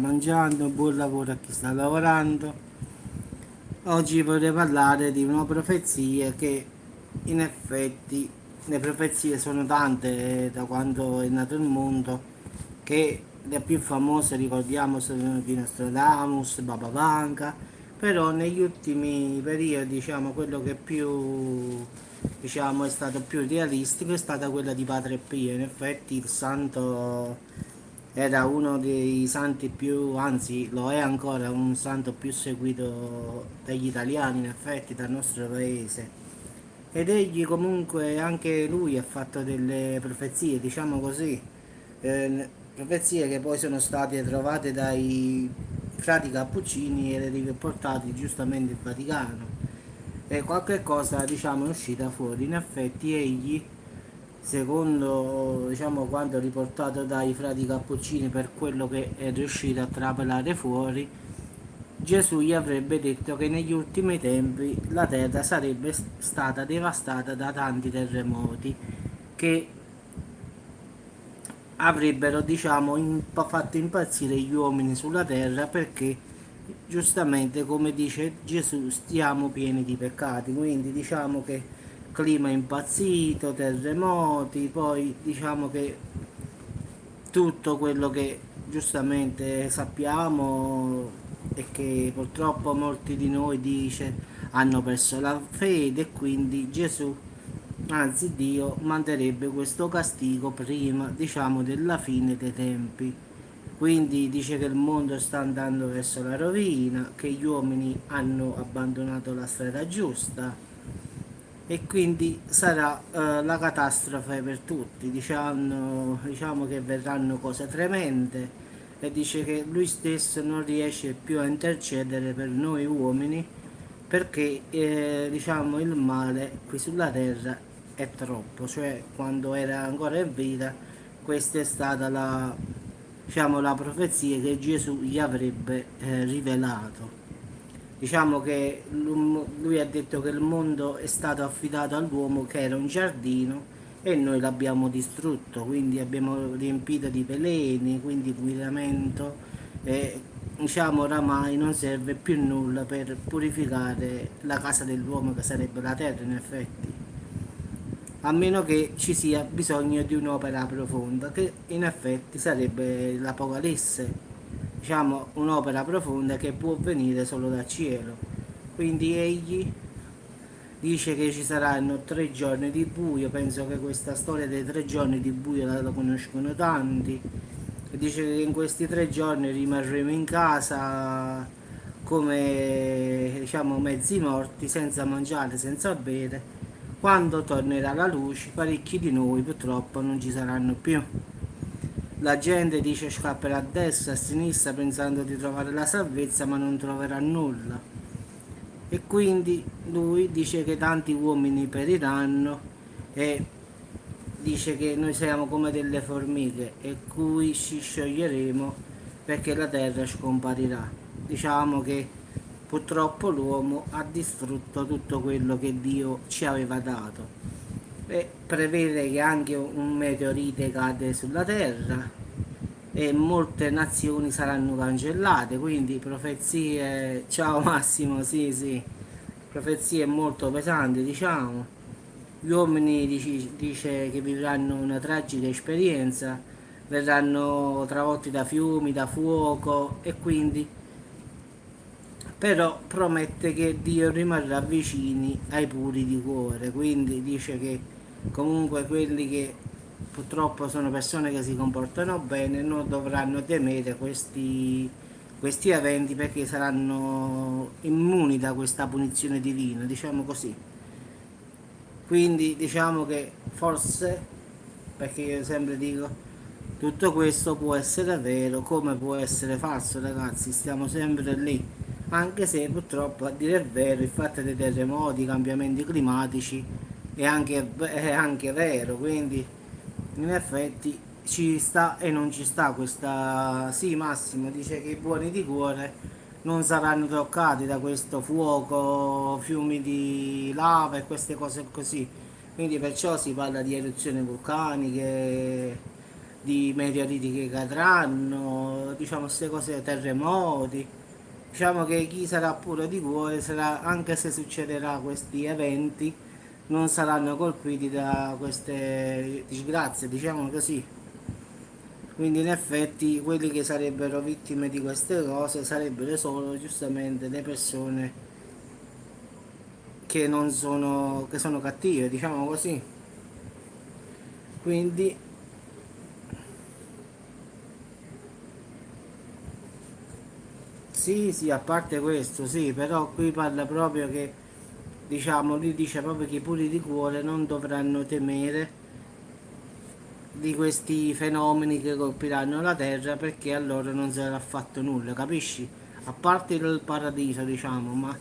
Mangiando, buon lavoro a chi sta lavorando. Oggi vorrei parlare di una profezia che in effetti le profezie sono tante da quando è nato il mondo, che le più famose ricordiamo sono di Nostradamus, Baba Vanga, però negli ultimi periodi diciamo quello che più diciamo è stato più realistico è stata quella di Padre Pio. In effetti il santo era uno dei santi più, anzi lo è ancora, un santo più seguito dagli italiani, in effetti, dal nostro paese. Ed egli comunque, anche lui ha fatto delle profezie, diciamo così, profezie che poi sono state trovate dai frati cappuccini e riportate giustamente in Vaticano. E qualche cosa, diciamo, è uscita fuori. In effetti egli, secondo diciamo quanto riportato dai frati cappuccini, per quello che è riuscito a trapelare fuori, Gesù gli avrebbe detto che negli ultimi tempi la terra sarebbe stata devastata da tanti terremoti che avrebbero diciamo fatto impazzire gli uomini sulla terra, perché giustamente come dice Gesù stiamo pieni di peccati. Quindi diciamo che clima impazzito, terremoti, poi diciamo che tutto quello che giustamente sappiamo è che purtroppo molti di noi dice hanno perso la fede, e quindi Gesù, anzi Dio, manderebbe questo castigo prima, diciamo, della fine dei tempi. Quindi dice che il mondo sta andando verso la rovina, che gli uomini hanno abbandonato la strada giusta e quindi sarà la catastrofe per tutti. Diciamo che verranno cose tremende, e dice che lui stesso non riesce più a intercedere per noi uomini, perché diciamo il male qui sulla terra è troppo. Cioè, quando era ancora in vita, questa è stata diciamo, la profezia che Gesù gli avrebbe rivelato. Diciamo che lui ha detto che il mondo è stato affidato all'uomo, che era un giardino, e noi l'abbiamo distrutto, quindi abbiamo riempito di veleni, quindi inquinamento, e diciamo oramai non serve più nulla per purificare la casa dell'uomo, che sarebbe la terra in effetti, a meno che ci sia bisogno di un'opera profonda, che in effetti sarebbe l'Apocalisse, diciamo un'opera profonda che può venire solo dal cielo. Quindi egli dice che ci saranno 3 giorni di buio. Penso che questa storia dei 3 giorni di buio la conoscono tanti. E dice che in questi 3 giorni rimarremo in casa come diciamo mezzi morti, senza mangiare, senza bere. Quando tornerà la luce, parecchi di noi purtroppo non ci saranno più. La gente dice scapperà a destra, a sinistra pensando di trovare la salvezza, ma non troverà nulla. E quindi lui dice che tanti uomini periranno, e dice che noi siamo come delle formiche e cui ci scioglieremo, perché la terra scomparirà. Diciamo che purtroppo l'uomo ha distrutto tutto quello che Dio ci aveva dato, e prevede che anche un meteorite cade sulla terra e molte nazioni saranno cancellate. Quindi profezie, ciao Massimo, sì sì, profezie molto pesanti, diciamo. Gli uomini dice che vivranno una tragica esperienza, verranno travolti da fiumi, da fuoco, e quindi però promette che Dio rimarrà vicini ai puri di cuore. Quindi dice che comunque quelli che purtroppo sono persone che si comportano bene non dovranno temere questi eventi, perché saranno immuni da questa punizione divina, diciamo così. Quindi diciamo che forse, perché io sempre dico, tutto questo può essere vero come può essere falso, ragazzi, stiamo sempre lì. Anche se purtroppo, a dire il vero, il fatto dei terremoti, i cambiamenti climatici è anche vero. Quindi in effetti ci sta e non ci sta questa. Sì, Massimo dice che i buoni di cuore non saranno toccati da questo fuoco, fiumi di lava e queste cose così. Quindi perciò si parla di eruzioni vulcaniche, di meteoriti che cadranno, diciamo queste cose, terremoti. Diciamo che chi sarà puro di cuore sarà, anche se succederà questi eventi, non saranno colpiti da queste disgrazie, diciamo così. Quindi in effetti quelli che sarebbero vittime di queste cose sarebbero solo giustamente le persone che non sono, che sono cattive, diciamo così. Quindi sì, sì, a parte questo, sì, però qui parla proprio che, diciamo, lui dice proprio che i puri di cuore non dovranno temere di questi fenomeni che colpiranno la terra perché a loro non sarà fatto nulla, capisci? A parte il paradiso, diciamo, ma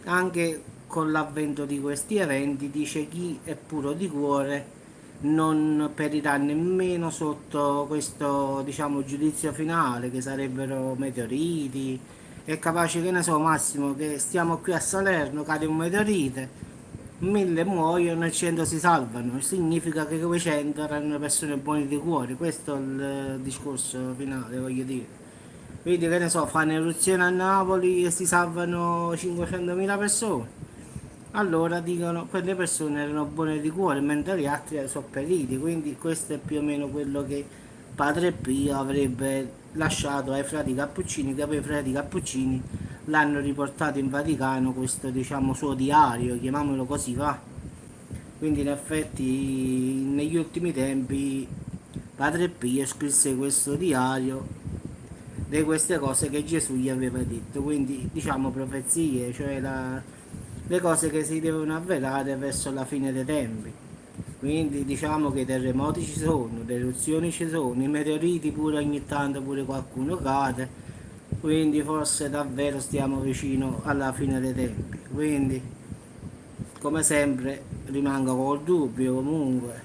anche con l'avvento di questi eventi dice chi è puro di cuore non perirà nemmeno sotto questo, diciamo, giudizio finale, che sarebbero meteoriti. È capace, che ne so, Massimo, che stiamo qui a Salerno, cade un meteorite, 1000 muoiono e 100 si salvano, significa che quei 100 erano persone buone di cuore, questo è il discorso finale, voglio dire. Vedi, che ne so, fanno eruzione a Napoli e si salvano 500.000 persone. Allora dicono quelle persone erano buone di cuore, mentre gli altri sono periti, quindi questo è più o meno quello che Padre Pio avrebbe lasciato ai frati Cappuccini, che poi i frati Cappuccini l'hanno riportato in Vaticano, questo diciamo suo diario, chiamiamolo così, va. Quindi in effetti negli ultimi tempi Padre Pio scrisse questo diario di queste cose che Gesù gli aveva detto, quindi diciamo profezie, cioè le cose che si devono avverare verso la fine dei tempi. Quindi diciamo che i terremoti ci sono, le eruzioni ci sono, i meteoriti pure ogni tanto pure qualcuno cade, quindi forse davvero stiamo vicino alla fine dei tempi. Quindi come sempre rimango col dubbio comunque,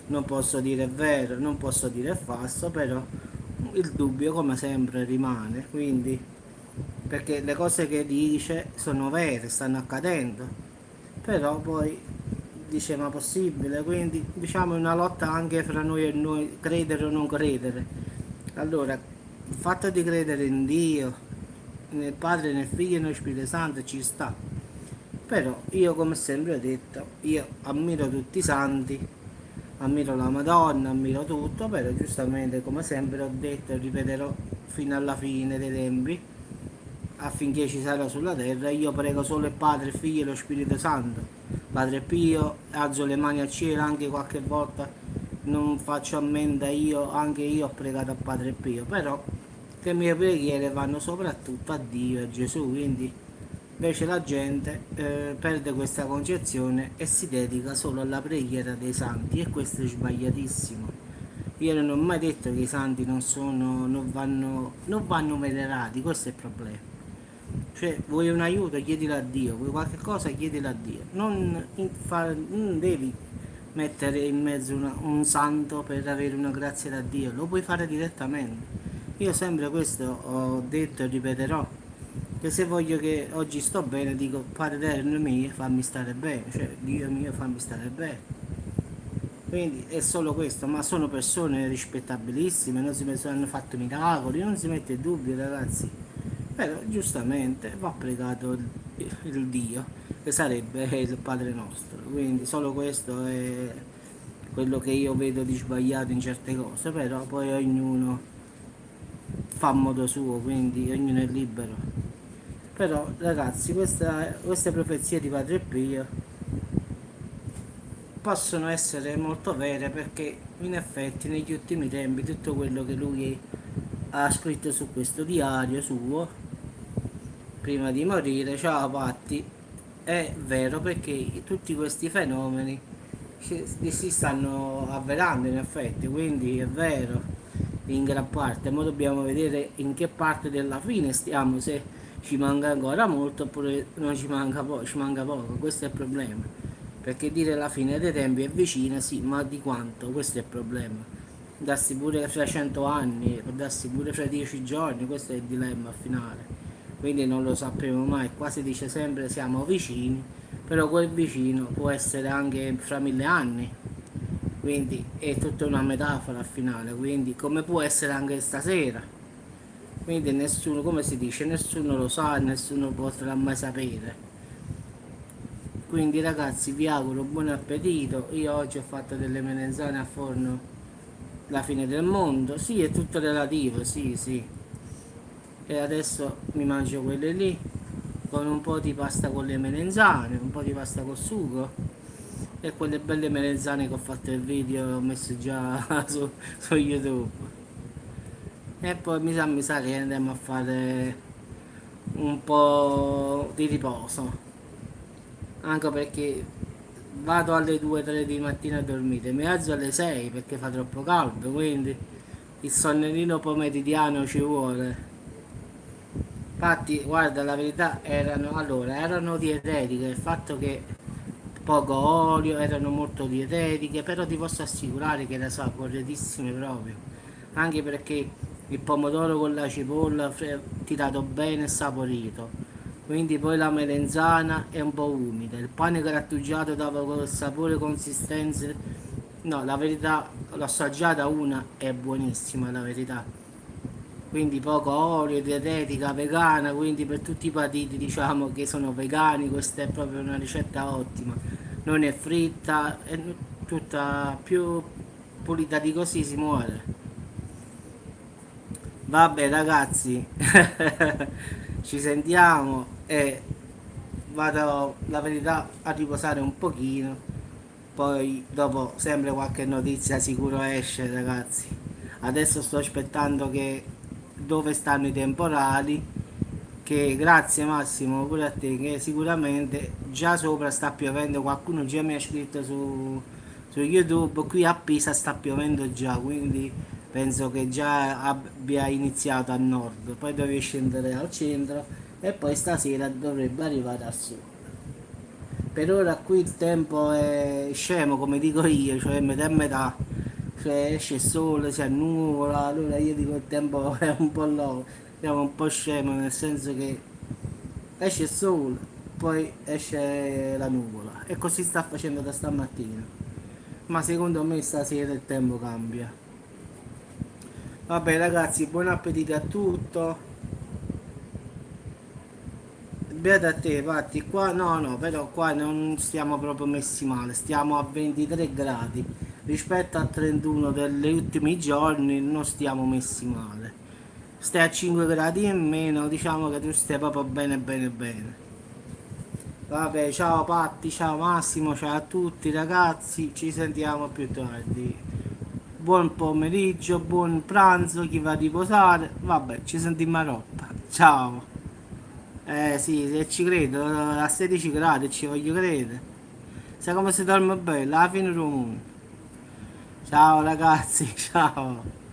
non posso dire è vero, non posso dire è falso, però il dubbio come sempre rimane, quindi perché le cose che dice sono vere, stanno accadendo, però poi dice ma possibile, quindi diciamo è una lotta anche fra noi e noi, credere o non credere. Allora, il fatto di credere in Dio, nel Padre, nel Figlio e nello Spirito Santo ci sta, però io come sempre ho detto, io ammiro tutti i santi, ammiro la Madonna, ammiro tutto, però giustamente come sempre ho detto e ripeterò fino alla fine dei tempi, affinché ci sarà sulla terra, io prego solo il Padre, il Figlio e lo Spirito Santo. Padre Pio, alzo le mani al cielo, anche qualche volta non faccio ammenda, io, anche io ho pregato a Padre Pio, però le mie preghiere vanno soprattutto a Dio e a Gesù, quindi invece la gente perde questa concezione e si dedica solo alla preghiera dei santi, e questo è sbagliatissimo. Io non ho mai detto che i santi non vanno venerati, questo è il problema. Cioè, vuoi un aiuto, chiedilo a Dio, vuoi qualche cosa, chiedilo a Dio. Non devi mettere in mezzo un santo per avere una grazia da Dio, lo puoi fare direttamente. Io sempre questo ho detto e ripeterò, che se voglio che oggi sto bene, dico Padre eterno mio, fammi stare bene, cioè Dio mio, fammi stare bene. Quindi è solo questo, ma sono persone rispettabilissime, non hanno fatto miracoli, non si mette in dubbio, ragazzi. Però giustamente va pregato il Dio, che sarebbe il Padre nostro. Quindi solo questo è quello che io vedo di sbagliato in certe cose, però poi ognuno fa a modo suo, quindi ognuno è libero. Però ragazzi, queste profezie di Padre Pio possono essere molto vere, perché in effetti negli ultimi tempi tutto quello che lui ha scritto su questo diario suo prima di morire, ciao Patti, è vero, perché tutti questi fenomeni si stanno avverando in effetti, quindi è vero in gran parte, ma dobbiamo vedere in che parte della fine stiamo, se ci manca ancora molto oppure non ci manca, ci manca poco, questo è il problema, perché dire la fine dei tempi è vicina, sì, ma di quanto? Questo è il problema. Darsi pure fra 100 anni, darsi pure fra 10 giorni, questo è il dilemma finale. Quindi non lo sapremo mai, qua si dice sempre siamo vicini, però quel vicino può essere anche fra 1000 anni. quindi è tutta una metafora al finale, quindi come può essere anche stasera, quindi nessuno, come si dice, nessuno lo sa e nessuno potrà mai sapere. Quindi ragazzi vi auguro buon appetito. Io oggi ho fatto delle melanzane a forno, la fine del mondo, sì è tutto relativo, sì sì, e adesso mi mangio quelle lì con un po' di pasta con le melanzane, un po' di pasta col sugo e quelle belle melanzane che ho fatto il video e ho messo già su YouTube. E poi mi sa che andiamo a fare un po' di riposo, anche perché vado alle 2-3 di mattina a dormire, mi alzo alle 6 perché fa troppo caldo, quindi il sonnellino pomeridiano ci vuole. Infatti, guarda, la verità erano dietetiche, il fatto che poco olio, erano molto dietetiche, però ti posso assicurare che le so, correttissime proprio, anche perché il pomodoro con la cipolla tirato bene e saporito, quindi poi la melenzana è un po' umida, il pane grattugiato dava quel sapore, consistenza, no, la verità, l'ho assaggiata una, è buonissima la verità, quindi poco olio, dietetica, vegana, quindi per tutti i patiti diciamo che sono vegani, questa è proprio una ricetta ottima, non è fritta, è tutta più pulita di così si muore. Vabbè ragazzi, ci sentiamo e vado la verità a riposare un pochino, poi dopo sempre qualche notizia sicuro esce ragazzi. Adesso sto aspettando che dove stanno i temporali, che grazie Massimo pure a te che sicuramente già sopra sta piovendo, qualcuno già mi ha scritto su YouTube, qui a Pisa sta piovendo già, quindi penso che già abbia iniziato a nord, poi deve scendere al centro e poi stasera dovrebbe arrivare a sud. Per ora qui il tempo è scemo, come dico io, cioè metà e metà, cioè esce il sole, si annuvola, allora io dico il tempo è un po' low, siamo un po' scemo, nel senso che esce il sole, poi esce la nuvola e così sta facendo da stamattina. Ma secondo me stasera il tempo cambia. Vabbè ragazzi, buon appetito a tutto. Beata a te, infatti qua no, no, però qua non stiamo proprio messi male, stiamo a 23 gradi rispetto a 31 degli ultimi giorni, non stiamo messi male. Stai a 5 gradi in meno, diciamo che tu stai proprio bene bene bene. Vabbè, ciao Patti, ciao Massimo, ciao a tutti ragazzi, ci sentiamo più tardi. Buon pomeriggio, buon pranzo, chi va a riposare, vabbè, ci sentiamo a rotta. Ciao. Sì, se ci credo, a 16 gradi ci voglio credere. Sai come si dorme bene, alla fine del mondo. Ciao ragazzi, ciao.